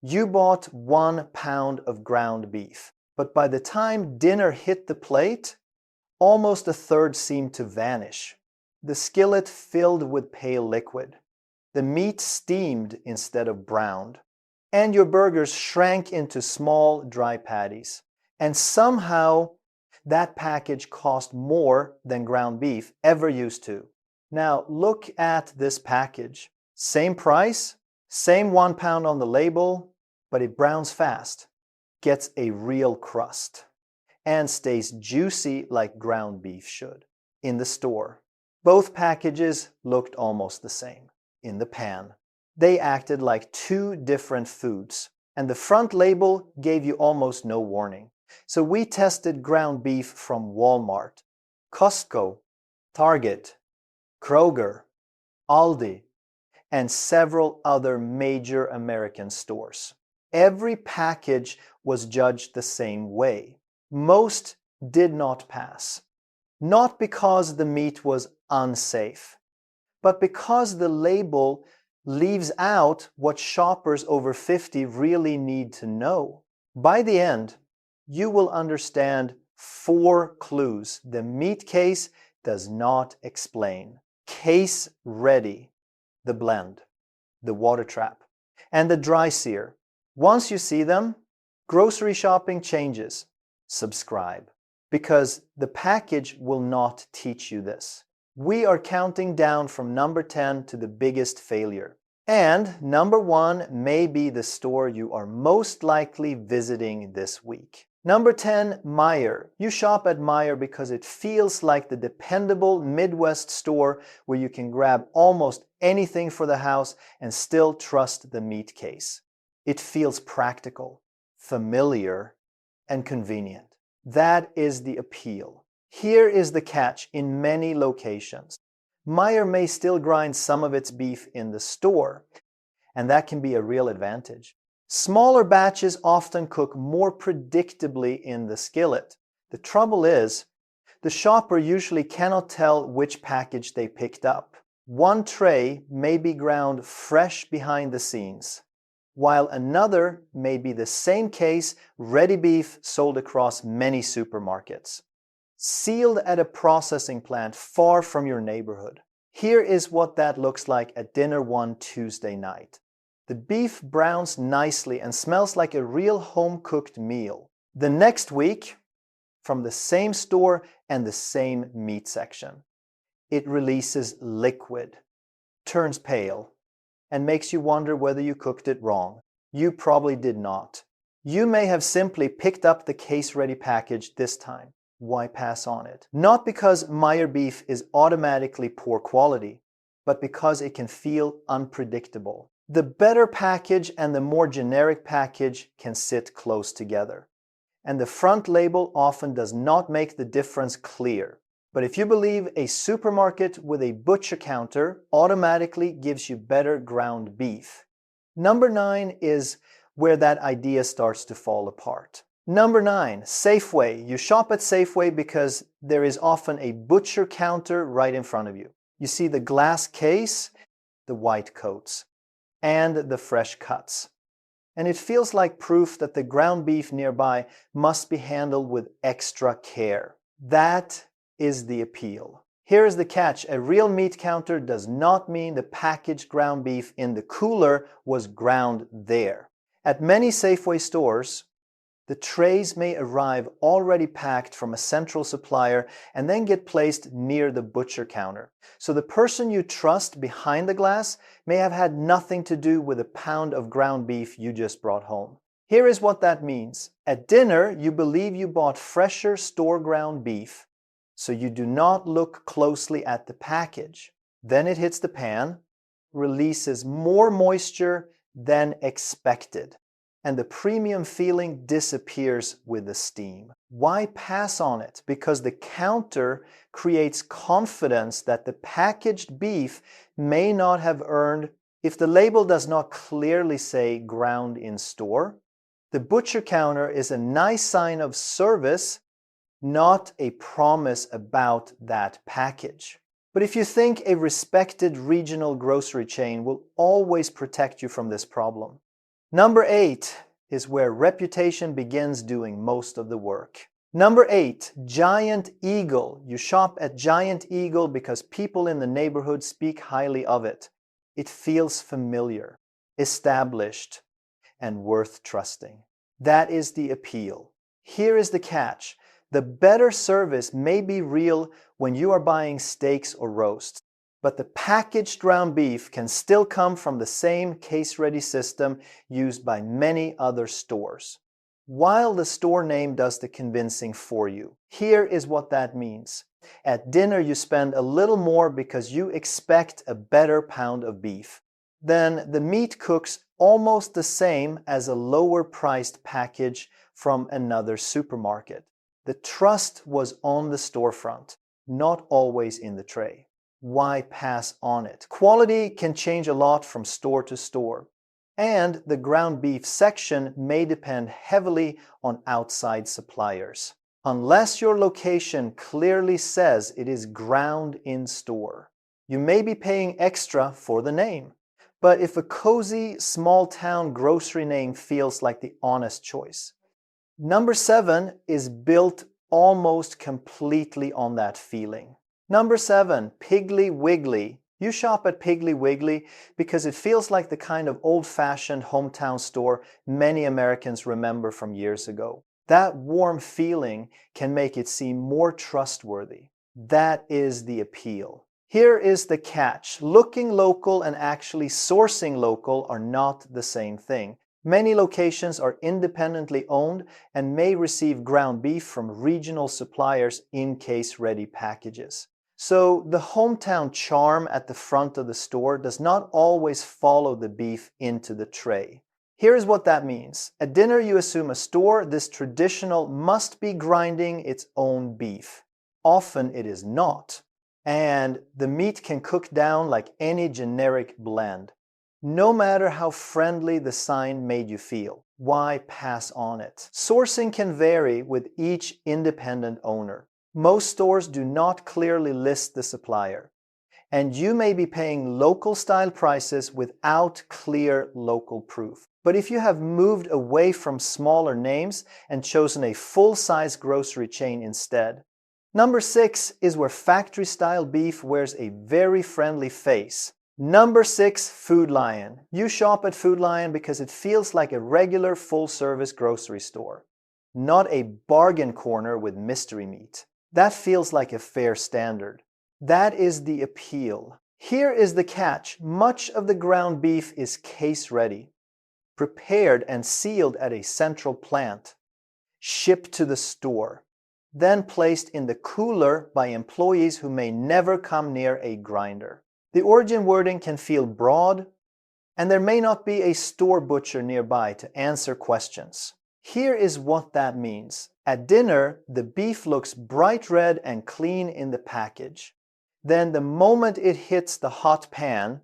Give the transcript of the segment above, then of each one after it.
You bought 1 pound of ground beef, but by the time dinner hit the plate, almost a third seemed to vanish. The skillet filled with pale liquid. The meat steamed instead of browned. And your burgers shrank into small, dry patties. And somehow, that package cost more than ground beef ever used to. Now, look at this package. Same price, same 1 pound on the label, but it browns fast, gets a real crust, and stays juicy like ground beef should. In the store, both packages looked almost the same. In the pan, they acted like two different foods, and the front label gave you almost no warning. So we tested ground beef from Walmart, Costco, Target, Kroger, Aldi, and several other major American stores. Every package was judged the same way. Most did not pass. Not because the meat was unsafe, but because the label leaves out what shoppers over 50 really need to know. By the end, you will understand 4 clues the meat case does not explain. Case ready, the blend, the water trap, and the dry sear. Once you see them, grocery shopping changes. Subscribe, because the package will not teach you this. We are counting down from number 10 to the biggest failure. And number 1 may be the store you are most likely visiting this week. Number 10, Meijer. You shop at Meijer because it feels like the dependable Midwest store where you can grab almost anything for the house and still trust the meat case. It feels practical, familiar, and convenient. That is the appeal. Here is the catch in many locations. Meijer may still grind some of its beef in the store, and that can be a real advantage. Smaller batches often cook more predictably in the skillet. The trouble is, the shopper usually cannot tell which package they picked up. One tray may be ground fresh behind the scenes, while another may be the same case, ready beef sold across many supermarkets, sealed at a processing plant far from your neighborhood. Here is what that looks like at dinner one Tuesday night. The beef browns nicely and smells like a real home-cooked meal. The next week, from the same store and the same meat section, it releases liquid, turns pale, and makes you wonder whether you cooked it wrong. You probably did not. You may have simply picked up the case-ready package this time. Why pass on it? Not because Meijer beef is automatically poor quality, but because it can feel unpredictable. The better package and the more generic package can sit close together, and the front label often does not make the difference clear. But if you believe a supermarket with a butcher counter automatically gives you better ground beef. Number 9 is where that idea starts to fall apart. Number 9, Safeway. You shop at Safeway because there is often a butcher counter right in front of you. You see the glass case, the white coats, and the fresh cuts. And it feels like proof that the ground beef nearby must be handled with extra care. That is the appeal. Here is the catch. A real meat counter does not mean the packaged ground beef in the cooler was ground there. At many Safeway stores, the trays may arrive already packed from a central supplier and then get placed near the butcher counter. So the person you trust behind the glass may have had nothing to do with a pound of ground beef you just brought home. Here is what that means. At dinner, you believe you bought fresher store ground beef, so you do not look closely at the package. Then it hits the pan, releases more moisture than expected, and the premium feeling disappears with the steam. Why pass on it? Because the counter creates confidence that the packaged beef may not have earned. If the label does not clearly say ground in store, the butcher counter is a nice sign of service, not a promise about that package. But if you think a respected regional grocery chain will always protect you from this problem, Number 8 is where reputation begins doing most of the work. Number 8, Giant Eagle. You shop at Giant Eagle because people in the neighborhood speak highly of it. It feels familiar, established, and worth trusting. That is the appeal. Here is the catch. The better service may be real when you are buying steaks or roasts, but the packaged ground beef can still come from the same case-ready system used by many other stores. While the store name does the convincing for you, here is what that means. At dinner, you spend a little more because you expect a better pound of beef. Then the meat cooks almost the same as a lower-priced package from another supermarket. The trust was on the storefront, not always in the tray. Why pass on it? Quality can change a lot from store to store, and the ground beef section may depend heavily on outside suppliers, unless your location clearly says it is ground in store. You may be paying extra for the name, but if a cozy, small-town grocery name feels like the honest choice. Number 7 is built almost completely on that feeling. Number 7, Piggly Wiggly. You shop at Piggly Wiggly because it feels like the kind of old-fashioned hometown store many Americans remember from years ago. That warm feeling can make it seem more trustworthy. That is the appeal. Here is the catch. Looking local and actually sourcing local are not the same thing. Many locations are independently owned and may receive ground beef from regional suppliers in case-ready packages. So the hometown charm at the front of the store does not always follow the beef into the tray. Here's what that means. At dinner, you assume a store, this traditional, must be grinding its own beef. Often it is not. And the meat can cook down like any generic blend. No matter how friendly the sign made you feel, why pass on it? Sourcing can vary with each independent owner. Most stores do not clearly list the supplier, and you may be paying local-style prices without clear local proof. But if you have moved away from smaller names and chosen a full-size grocery chain instead. Number 6 is where factory-style beef wears a very friendly face. Number 6, Food Lion. You shop at Food Lion because it feels like a regular full-service grocery store, not a bargain corner with mystery meat. That feels like a fair standard. That is the appeal. Here is the catch. Much of the ground beef is case-ready, prepared and sealed at a central plant, shipped to the store, then placed in the cooler by employees who may never come near a grinder. The origin wording can feel broad, and there may not be a store butcher nearby to answer questions. Here is what that means. At dinner, the beef looks bright red and clean in the package. Then the moment it hits the hot pan,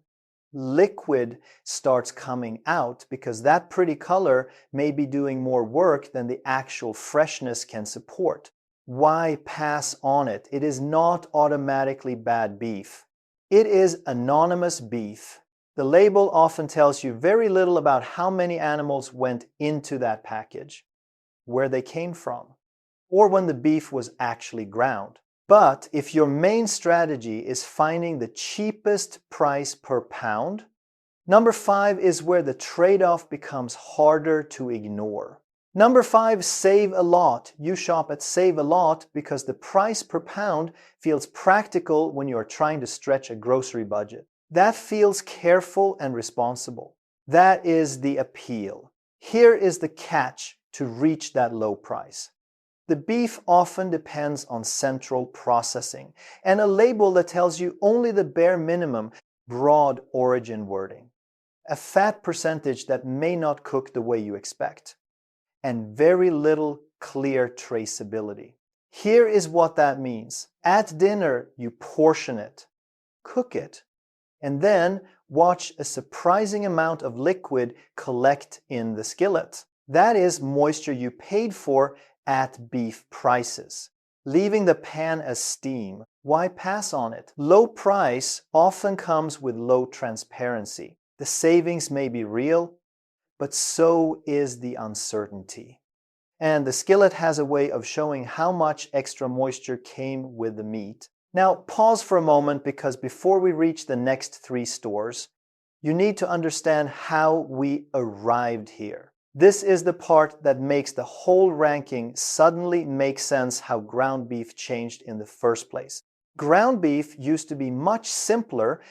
liquid starts coming out because that pretty color may be doing more work than the actual freshness can support. Why pass on it? It is not automatically bad beef. It is anonymous beef. The label often tells you very little about how many animals went into that package, where they came from, or when the beef was actually ground. But if your main strategy is finding the cheapest price per pound, number 5 is where the trade-off becomes harder to ignore. Number 5, Save a Lot. You shop at Save a Lot because the price per pound feels practical when you are trying to stretch a grocery budget. That feels careful and responsible. That is the appeal. Here is the catch to reach that low price. The beef often depends on central processing and a label that tells you only the bare minimum, broad origin wording, a fat percentage that may not cook the way you expect, and very little clear traceability. Here is what that means. At dinner, you portion it, cook it, and then watch a surprising amount of liquid collect in the skillet. That is moisture you paid for at beef prices, leaving the pan as steam. Why pass on it? Low price often comes with low transparency. The savings may be real, but so is the uncertainty. And the skillet has a way of showing how much extra moisture came with the meat. Now, pause for a moment, because before we reach the next 3 stores, you need to understand how we arrived here. This is the part that makes the whole ranking suddenly make sense, how ground beef changed in the first place. Ground beef used to be much simpler.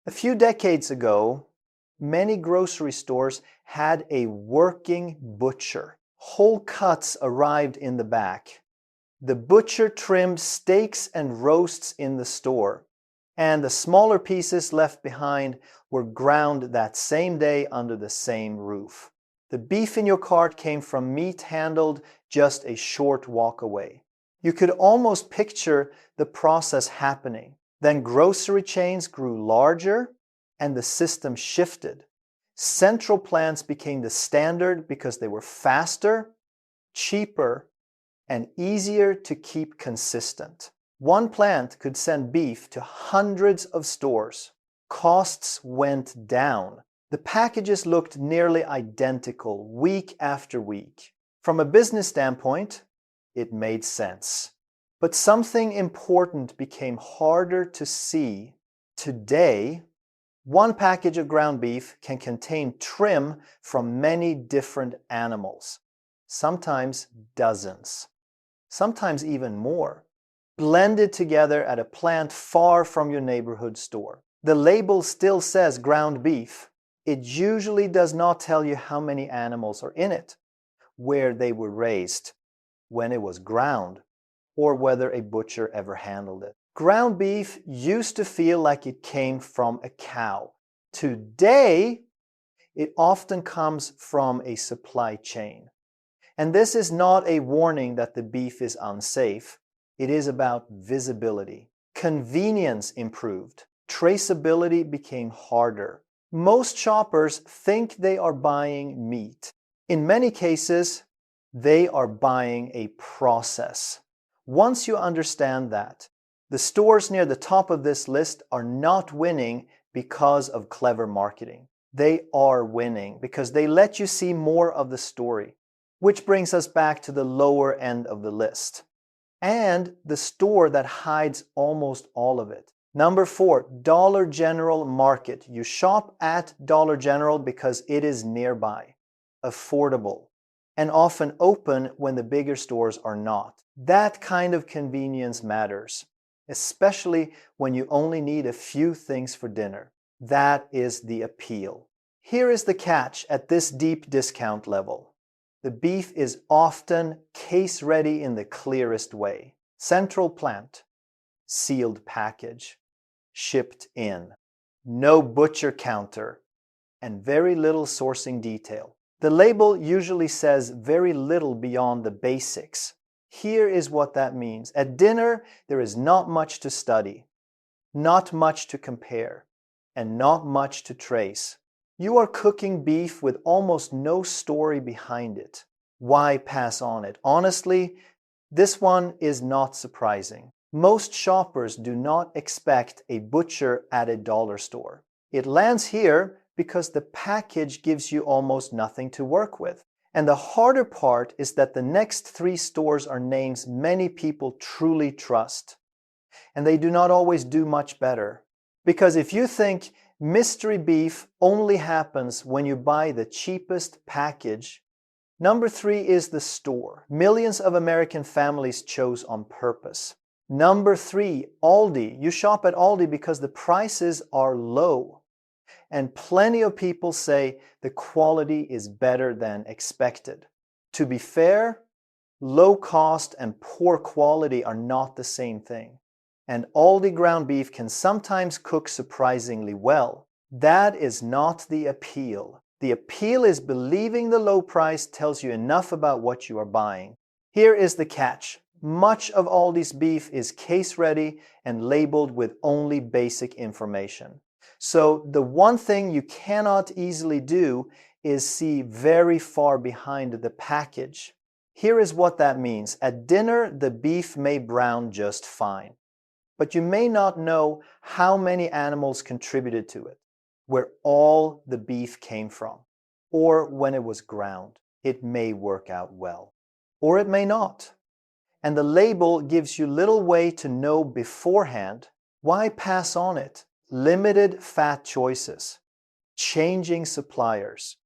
A few decades ago, many grocery stores had a working butcher. Whole cuts arrived in the back. The butcher trimmed steaks and roasts in the store, and the smaller pieces left behind were ground that same day under the same roof. The beef in your cart came from meat handled just a short walk away. You could almost picture the process happening. Then grocery chains grew larger and the system shifted. Central plants became the standard because they were faster, cheaper, and easier to keep consistent. One plant could send beef to hundreds of stores. Costs went down. The packages looked nearly identical week after week. From a business standpoint, it made sense. But something important became harder to see. Today, one package of ground beef can contain trim from many different animals, sometimes dozens, sometimes even more, blended together at a plant far from your neighborhood store. The label still says ground beef. It usually does not tell you how many animals are in it, where they were raised, when it was ground, or whether a butcher ever handled it. Ground beef used to feel like it came from a cow. Today, it often comes from a supply chain. And this is not a warning that the beef is unsafe. It is about visibility. Convenience improved. Traceability became harder. Most shoppers think they are buying meat. In many cases, they are buying a process. Once you understand that, the stores near the top of this list are not winning because of clever marketing. They are winning because they let you see more of the story, which brings us back to the lower end of the list, and the store that hides almost all of it. Number 4, Dollar General Market. You shop at Dollar General because it is nearby, affordable, and often open when the bigger stores are not. That kind of convenience matters, especially when you only need a few things for dinner. That is the appeal. Here is the catch at this deep discount level. The beef is often case-ready in the clearest way. Central plant, sealed package, shipped in. No butcher counter, and very little sourcing detail. The label usually says very little beyond the basics. Here is what that means. At dinner, there is not much to study, not much to compare, and not much to trace. You are cooking beef with almost no story behind it. Why pass on it? Honestly, this one is not surprising. Most shoppers do not expect a butcher at a dollar store. It lands here because the package gives you almost nothing to work with. And the harder part is that the next 3 stores are names many people truly trust. And they do not always do much better. Because if you think mystery beef only happens when you buy the cheapest package, number 3 is the store. Millions of American families chose on purpose. Number 3, Aldi. You shop at Aldi because the prices are low. And plenty of people say the quality is better than expected. To be fair, low cost and poor quality are not the same thing. And Aldi ground beef can sometimes cook surprisingly well. That is not the appeal. The appeal is believing the low price tells you enough about what you are buying. Here is the catch. Much of Aldi's beef is case-ready and labeled with only basic information. So the one thing you cannot easily do is see very far behind the package. Here is what that means. At dinner, the beef may brown just fine, but you may not know how many animals contributed to it, where all the beef came from. or when it was ground. It may work out well, or it may not. And the label gives you little way to know beforehand. Why pass on it? Limited fat choices, changing suppliers,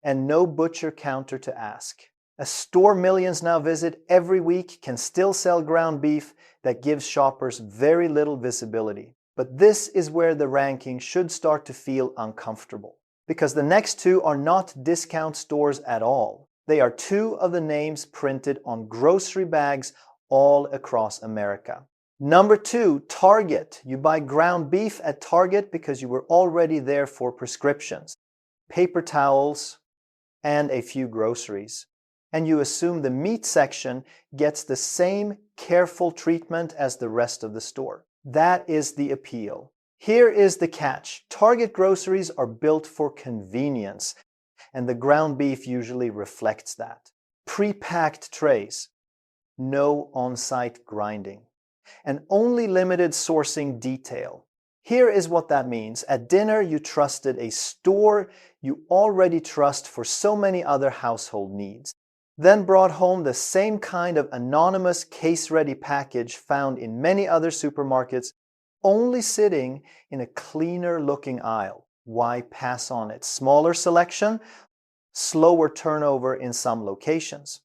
and no butcher counter to ask. A store millions now visit every week can still sell ground beef that gives shoppers very little visibility. But this is where the ranking should start to feel uncomfortable, because the next two are not discount stores at all. They are two of the names printed on grocery bags all across America. Number 2, Target. You buy ground beef at Target because you were already there for prescriptions, paper towels, and a few groceries. And you assume the meat section gets the same careful treatment as the rest of the store. That is the appeal. Here is the catch. Target groceries are built for convenience, and the ground beef usually reflects that. Pre-packed trays, no on-site grinding, and only limited sourcing detail. Here is what that means. At dinner, you trusted a store you already trust for so many other household needs, then brought home the same kind of anonymous case-ready package found in many other supermarkets, only sitting in a cleaner-looking aisle. Why pass on it? Smaller selection, slower turnover in some locations,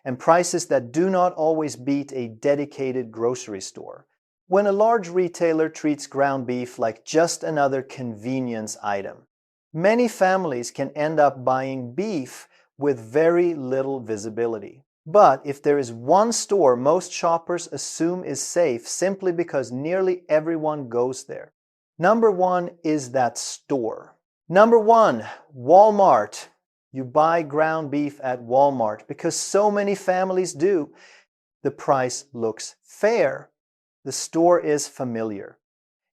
and prices that do not always beat a dedicated grocery store. When a large retailer treats ground beef like just another convenience item, many families can end up buying beef with very little visibility. But if there is one store most shoppers assume is safe simply because nearly everyone goes there, number 1 is that store. Number 1, Walmart. You buy ground beef at Walmart because so many families do. The price looks fair. The store is familiar.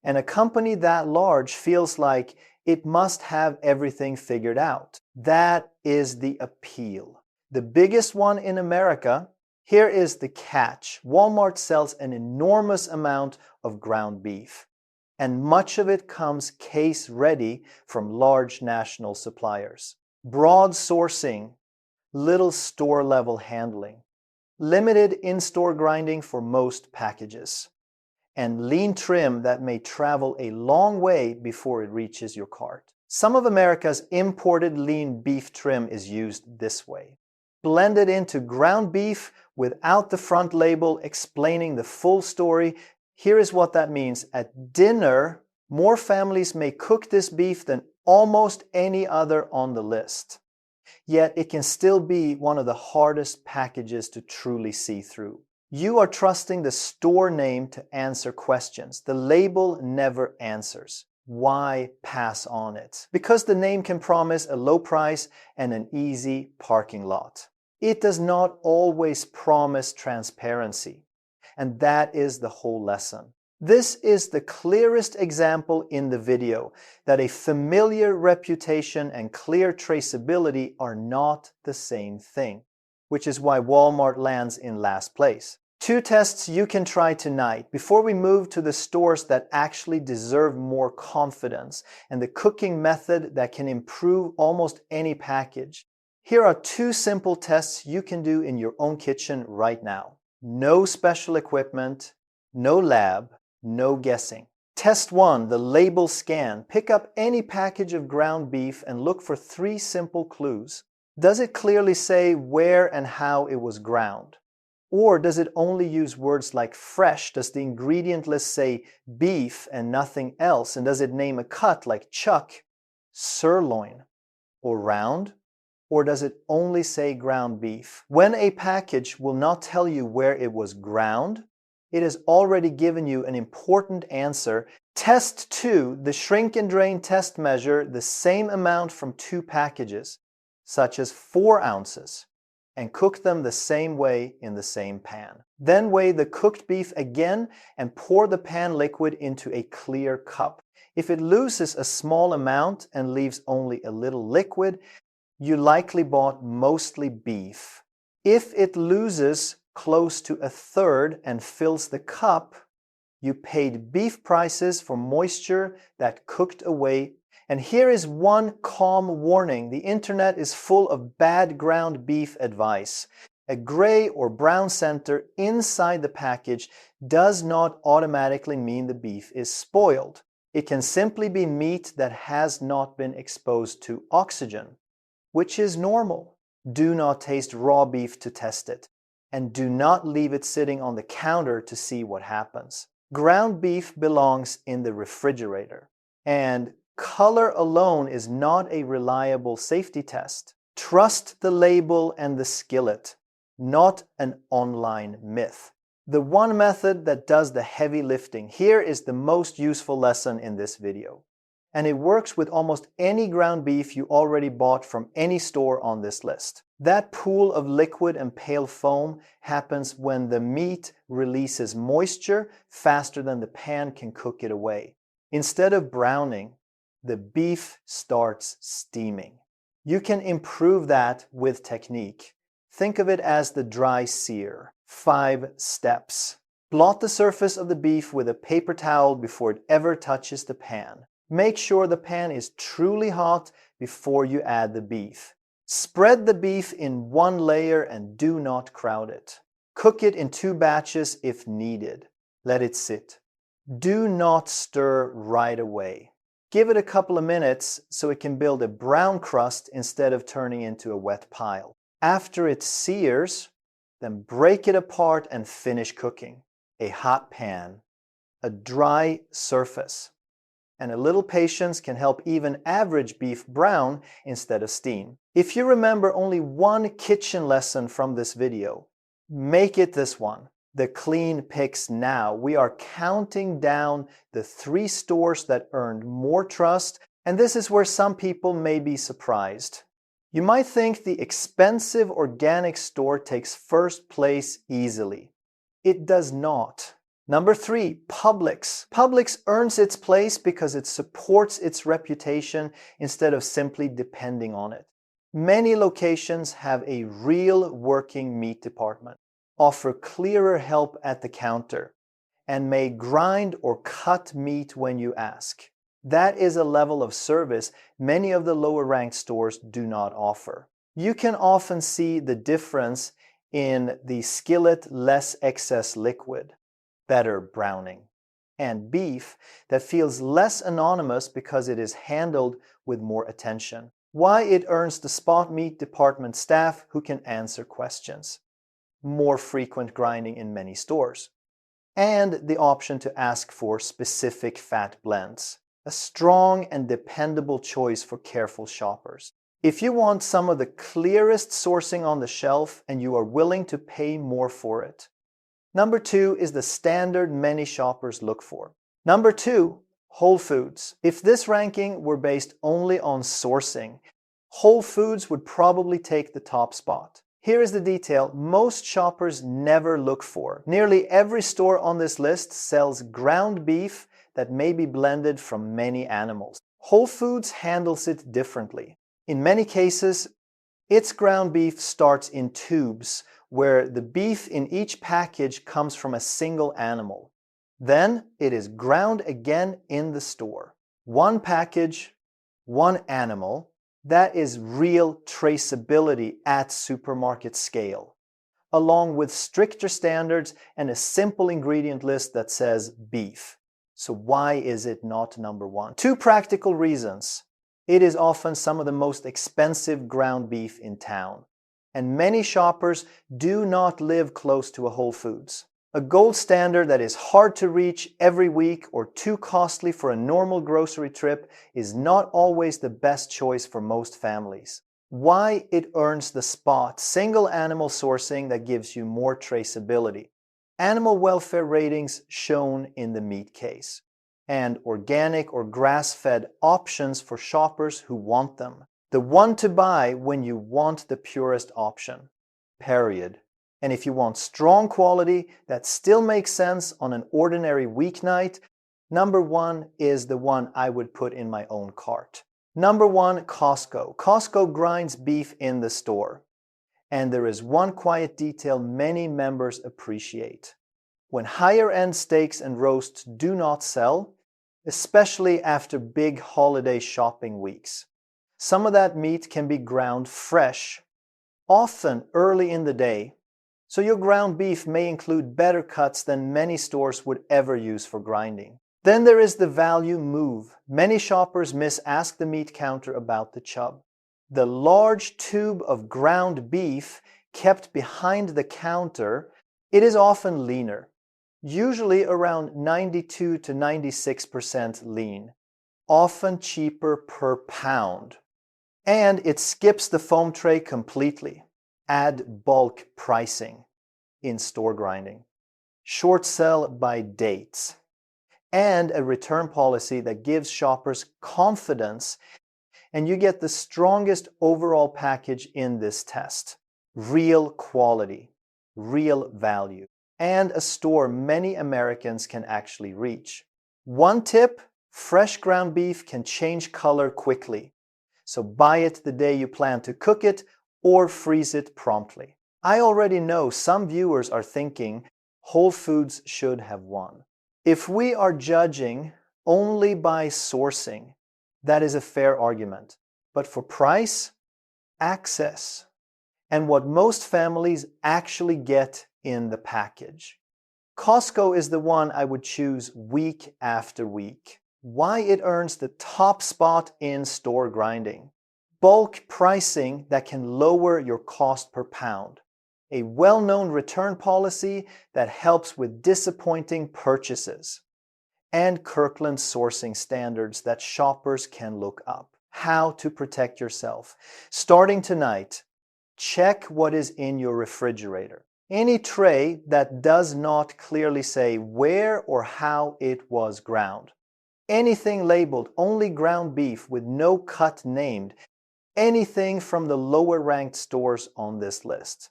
And a company that large feels like it must have everything figured out. That is the appeal. The biggest one in America. Here is the catch. Walmart sells an enormous amount of ground beef, and much of it comes case-ready from large national suppliers. Broad sourcing, little store-level handling, limited in-store grinding for most packages, and lean trim that may travel a long way before it reaches your cart. Some of America's imported lean beef trim is used this way. Blended into ground beef without the front label explaining the full story. Here is what that means. At dinner, more families may cook this beef than almost any other on the list. Yet it can still be one of the hardest packages to truly see through. You are trusting the store name to answer questions. The label never answers. Why pass on it? Because the name can promise a low price and an easy parking lot. It does not always promise transparency, and that is the whole lesson. This is the clearest example in the video that a familiar reputation and clear traceability are not the same thing, which is why Walmart lands in last place. 2 tests you can try tonight before we move to the stores that actually deserve more confidence and the cooking method that can improve almost any package. Here are 2 simple tests you can do in your own kitchen right now. No special equipment, no lab, no guessing. Test 1, the label scan. Pick up any package of ground beef and look for 3 simple clues. Does it clearly say where and how it was ground? Or does it only use words like fresh? Does the ingredient list say beef and nothing else? And does it name a cut like chuck, sirloin, or round? Or does it only say ground beef? When a package will not tell you where it was ground, it has already given you an important answer. Test 2, the shrink and drain test measure the same amount from 2 packages, such as 4 ounces, and cook them the same way in the same pan. Then weigh the cooked beef again and pour the pan liquid into a clear cup. If it loses a small amount and leaves only a little liquid, you likely bought mostly beef. If it loses close to a third and fills the cup, you paid beef prices for moisture that cooked away And here is one calm warning. The internet is full of bad ground beef advice. A gray or brown center inside the package does not automatically mean the beef is spoiled. It can simply be meat that has not been exposed to oxygen, which is normal. Do not taste raw beef to test it, and do not leave it sitting on the counter to see what happens. Ground beef belongs in the refrigerator, and color alone is not a reliable safety test. Trust the label and the skillet, not an online myth. The one method that does the heavy lifting here is the most useful lesson in this video. And it works with almost any ground beef you already bought from any store on this list. That pool of liquid and pale foam happens when the meat releases moisture faster than the pan can cook it away. Instead of browning, the beef starts steaming. You can improve that with technique. Think of it as the dry sear. 5 steps. Blot the surface of the beef with a paper towel before it ever touches the pan. Make sure the pan is truly hot before you add the beef. Spread the beef in one layer and do not crowd it. Cook it in 2 batches if needed. Let it sit. Do not stir right away. Give it a couple of minutes so it can build a brown crust instead of turning into a wet pile. After it sears, then break it apart and finish cooking. A hot pan, a dry surface, and a little patience can help even average beef brown instead of steam. If you remember only one kitchen lesson from this video, make it this one. The clean picks now. We are counting down the 3 stores that earned more trust, and this is where some people may be surprised. You might think the expensive organic store takes first place easily. It does not. Number 3, Publix. Publix earns its place because it supports its reputation instead of simply depending on it. Many locations have a real working meat department, offer clearer help at the counter, and may grind or cut meat when you ask. That is a level of service many of the lower-ranked stores do not offer. You can often see the difference in the skillet less excess liquid, better browning, and beef that feels less anonymous because it is handled with more attention. Why it earns the spot meat department staff who can answer questions. More frequent grinding in many stores. And the option to ask for specific fat blends. A strong and dependable choice for careful shoppers. If you want some of the clearest sourcing on the shelf and you are willing to pay more for it. Number 2 is the standard many shoppers look for. Number 2, WholeFoods. If this ranking were based only on sourcing, WholeFoods would probably take the top spot. Here is the detail most shoppers never look for. Nearly every store on this list sells ground beef that may be blended from many animals. WholeFoods handles it differently. In many cases, its ground beef starts in tubes, where the beef in each package comes from a single animal. Then it is ground again in the store. One package, one animal. That is real traceability at supermarket scale, along with stricter standards and a simple ingredient list that says beef. So why is it not number 1? 2 practical reasons. It is often some of the most expensive ground beef in town, and many shoppers do not live close to a WholeFoods. A gold standard that is hard to reach every week or too costly for a normal grocery trip is not always the best choice for most families. Why it earns the spot: single animal sourcing that gives you more traceability, animal welfare ratings shown in the meat case, and organic or grass-fed options for shoppers who want them. The one to buy when you want the purest option. Period. And if you want strong quality that still makes sense on an ordinary weeknight, number 1 is the one I would put in my own cart. Number 1, Costco. Costco grinds beef in the store. And there is one quiet detail many members appreciate. When higher-end steaks and roasts do not sell, especially after big holiday shopping weeks. Some of that meat can be ground fresh, often early in the day, so your ground beef may include better cuts than many stores would ever use for grinding. Then there is the value move. Many shoppers ask the meat counter about the chub. The large tube of ground beef kept behind the counter, it is often leaner, usually around 92 to 96% lean, often cheaper per pound. And it skips the foam tray completely. Add bulk pricing in store grinding. Short sell by dates. And a return policy that gives shoppers confidence, and you get the strongest overall package in this test. Real quality, real value, and a store many Americans can actually reach. One tip, fresh ground beef can change color quickly, so buy it the day you plan to cook it or freeze it promptly. I already know some viewers are thinking Whole Foods should have won. If we are judging only by sourcing, that is a fair argument. But for price, access, and what most families actually get in the package, Costco is the one I would choose week after week. Why it earns the top spot in store grinding. Bulk pricing that can lower your cost per pound. A well-known return policy that helps with disappointing purchases. And Kirkland sourcing standards that shoppers can look up. How to protect yourself. Starting tonight, check what is in your refrigerator. Any tray that does not clearly say where or how it was ground. Anything labeled only ground beef with no cut named. Anything from the lower ranked stores on this list.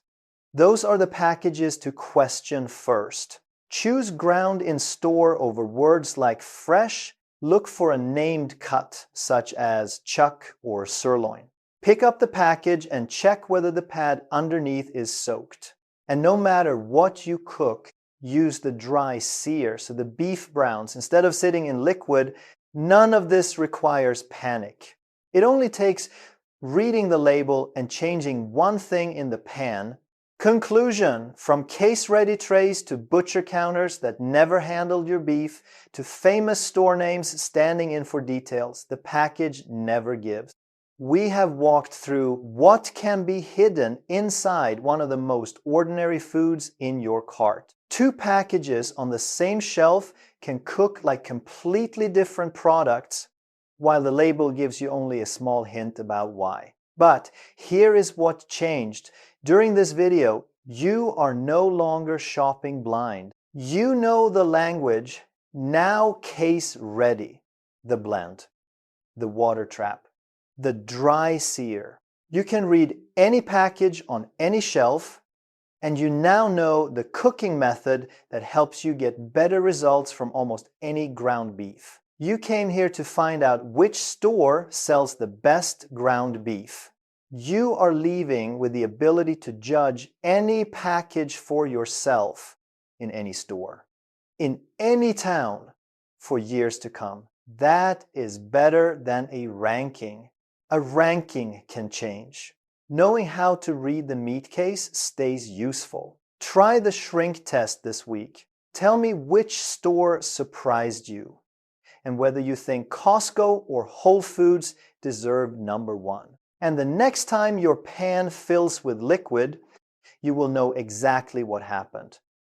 Those are the packages to question first. Choose ground in store over words like fresh. Look for a named cut, such as chuck or sirloin. Pick up the package and check whether the pad underneath is soaked. And no matter what you cook, use the dry sear so the beef browns, instead of sitting in liquid. None of this requires panic. It only takes reading the label and changing one thing in the pan. Conclusion, from case-ready trays to butcher counters that never handled your beef, to famous store names standing in for details, the package never gives. We have walked through what can be hidden inside one of the most ordinary foods in your cart. Two packages on the same shelf can cook like completely different products, while the label gives you only a small hint about why. But here is what changed. During this video, you are no longer shopping blind. You know the language, now case ready. The blend, the water trap, the dry sear. You can read any package on any shelf, and you now know the cooking method that helps you get better results from almost any ground beef. You came here to find out which store sells the best ground beef. You are leaving with the ability to judge any package for yourself in any store, in any town, for years to come. That is better than a ranking. A ranking can change. Knowing how to read the meat case stays useful. Try the shrink test this week. Tell me which store surprised you, and whether you think Costco or Whole Foods deserve number one. And the next time your pan fills with liquid, you will know exactly what happened.